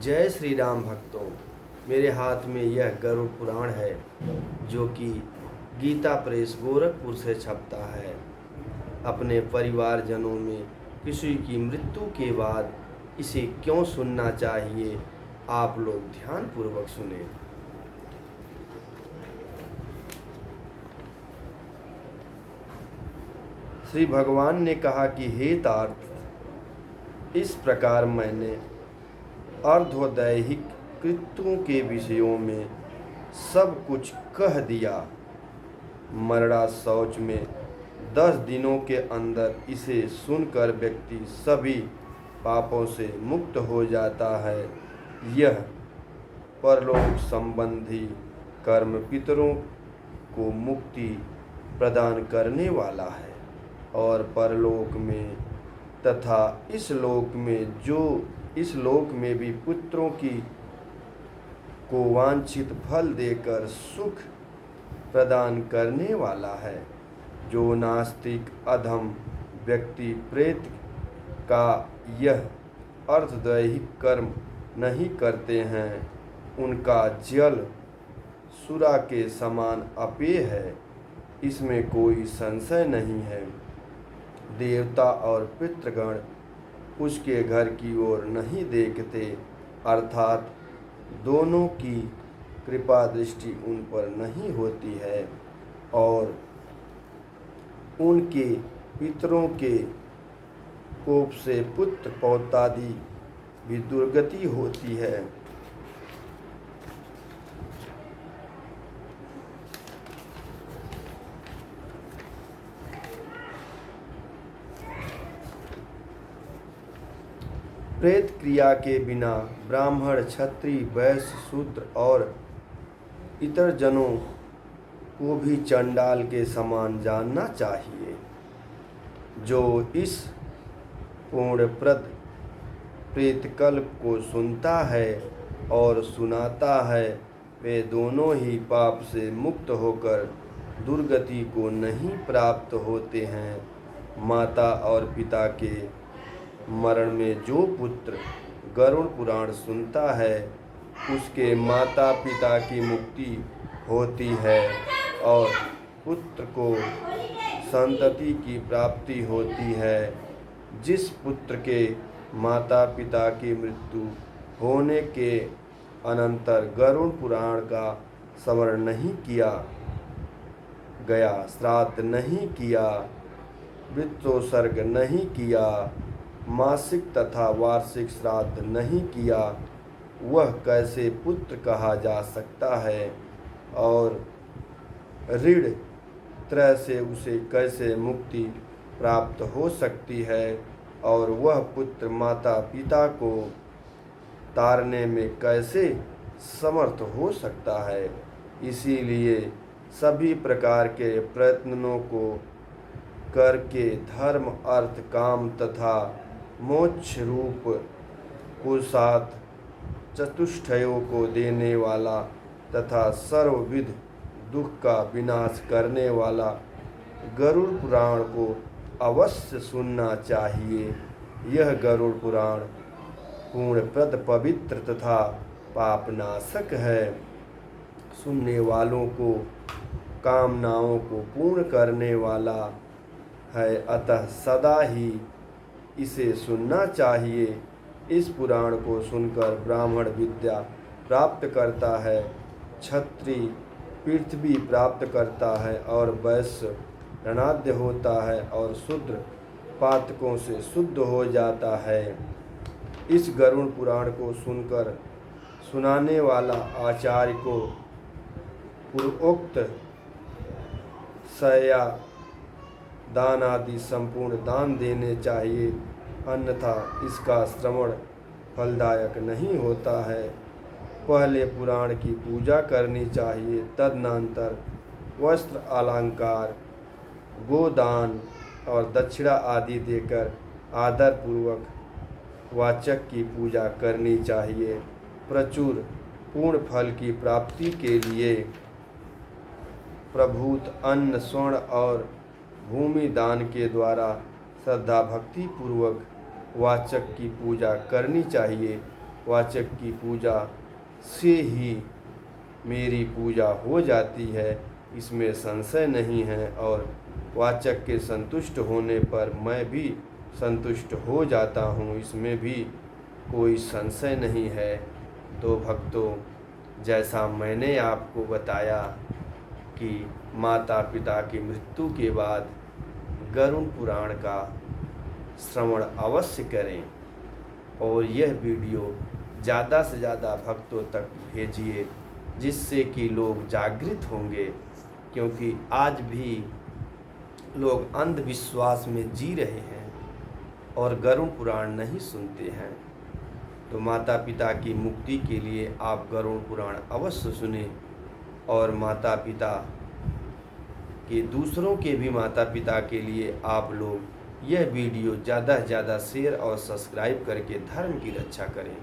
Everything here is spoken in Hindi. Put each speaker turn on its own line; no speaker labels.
जय श्री राम भक्तों। मेरे हाथ में यह गरुड़ पुराण है जो कि गीता प्रेस गोरखपुर से छपता है। अपने परिवारजनों में किसी की मृत्यु के बाद इसे क्यों सुनना चाहिए, आप लोग ध्यानपूर्वक सुने। श्री भगवान ने कहा कि हे तार्थ, इस प्रकार मैंने अर्धोदैहिक कृत्यों के विषयों में सब कुछ कह दिया। मरड़ा शौच में 10 दिनों के अंदर इसे सुनकर व्यक्ति सभी पापों से मुक्त हो जाता है। यह परलोक संबंधी कर्म पितरों को मुक्ति प्रदान करने वाला है और परलोक में तथा इस लोक में भी पुत्रों को वांछित फल देकर सुख प्रदान करने वाला है। जो नास्तिक अधम व्यक्ति प्रेत का यह अर्धदैहिक कर्म नहीं करते हैं, उनका जल सुरा के समान अपेय है, इसमें कोई संशय नहीं है। देवता और पितृगण उसके घर की ओर नहीं देखते, अर्थात दोनों की कृपा दृष्टि उन पर नहीं होती है और उनके पितरों के कोप से पुत्र पौत्रादि भी दुर्गति होती है। प्रेत क्रिया के बिना ब्राह्मण, क्षत्रिय, वैश्य, शूद्र और इतर जनों को भी चंडाल के समान जानना चाहिए। जो इस पूर्णप्रद प्रेतकल्प को सुनता है और सुनाता है, वे दोनों ही पाप से मुक्त होकर दुर्गति को नहीं प्राप्त होते हैं। माता और पिता के मरण में जो पुत्र गरुड़ पुराण सुनता है, उसके माता पिता की मुक्ति होती है और पुत्र को संतति की प्राप्ति होती है। जिस पुत्र के माता पिता की मृत्यु होने के अनंतर गरुड़ पुराण का स्मरण नहीं किया गया, श्राद्ध नहीं किया, पितरोत्सर्ग नहीं किया, मासिक तथा वार्षिक श्राद्ध नहीं किया, वह कैसे पुत्र कहा जा सकता है और ऋण त्रय से उसे कैसे मुक्ति प्राप्त हो सकती है और वह पुत्र माता पिता को तारने में कैसे समर्थ हो सकता है। इसीलिए सभी प्रकार के प्रयत्नों को करके धर्म, अर्थ, काम तथा मोक्ष रूप पुरुषार्थ चतुष्टयों को देने वाला तथा सर्वविध दुख का विनाश करने वाला गरुड़ पुराण को अवश्य सुनना चाहिए। यह गरुड़ पुराण पूर्णप्रद, पवित्र तथा पापनाशक है। सुनने वालों को कामनाओं को पूर्ण करने वाला है, अतः सदा ही इसे सुनना चाहिए। इस पुराण को सुनकर ब्राह्मण विद्या प्राप्त करता है, क्षत्रिय पृथ्वी प्राप्त करता है और वैश्य रणाद्य होता है और शूद्र पातकों से शुद्ध हो जाता है। इस गरुड़ पुराण को सुनकर सुनाने वाला आचार्य को पूर्वोक्त शया दान आदि संपूर्ण दान देने चाहिए, अन्यथा इसका श्रवण फलदायक नहीं होता है। पहले पुराण की पूजा करनी चाहिए, तदनंतर वस्त्र, अलंकार, गोदान और दक्षिणा आदि देकर आदर पूर्वक वाचक की पूजा करनी चाहिए। प्रचुर पूर्ण फल की प्राप्ति के लिए प्रभूत अन्न, स्वर्ण और भूमि दान के द्वारा श्रद्धा भक्ति पूर्वक वाचक की पूजा करनी चाहिए। वाचक की पूजा से ही मेरी पूजा हो जाती है, इसमें संशय नहीं है, और वाचक के संतुष्ट होने पर मैं भी संतुष्ट हो जाता हूँ, इसमें भी कोई संशय नहीं है। तो भक्तों, जैसा मैंने आपको बताया कि माता पिता की मृत्यु के बाद गरुड़ पुराण का श्रवण अवश्य करें, और यह वीडियो ज़्यादा से ज़्यादा भक्तों तक भेजिए, जिससे कि लोग जागृत होंगे, क्योंकि आज भी लोग अंधविश्वास में जी रहे हैं और गरुड़ पुराण नहीं सुनते हैं। तो माता पिता की मुक्ति के लिए आप गरुड़ पुराण अवश्य सुने, और माता पिता के दूसरों के भी माता पिता के लिए आप लोग यह वीडियो ज़्यादा से ज़्यादा शेयर और सब्सक्राइब करके धर्म की रक्षा करें।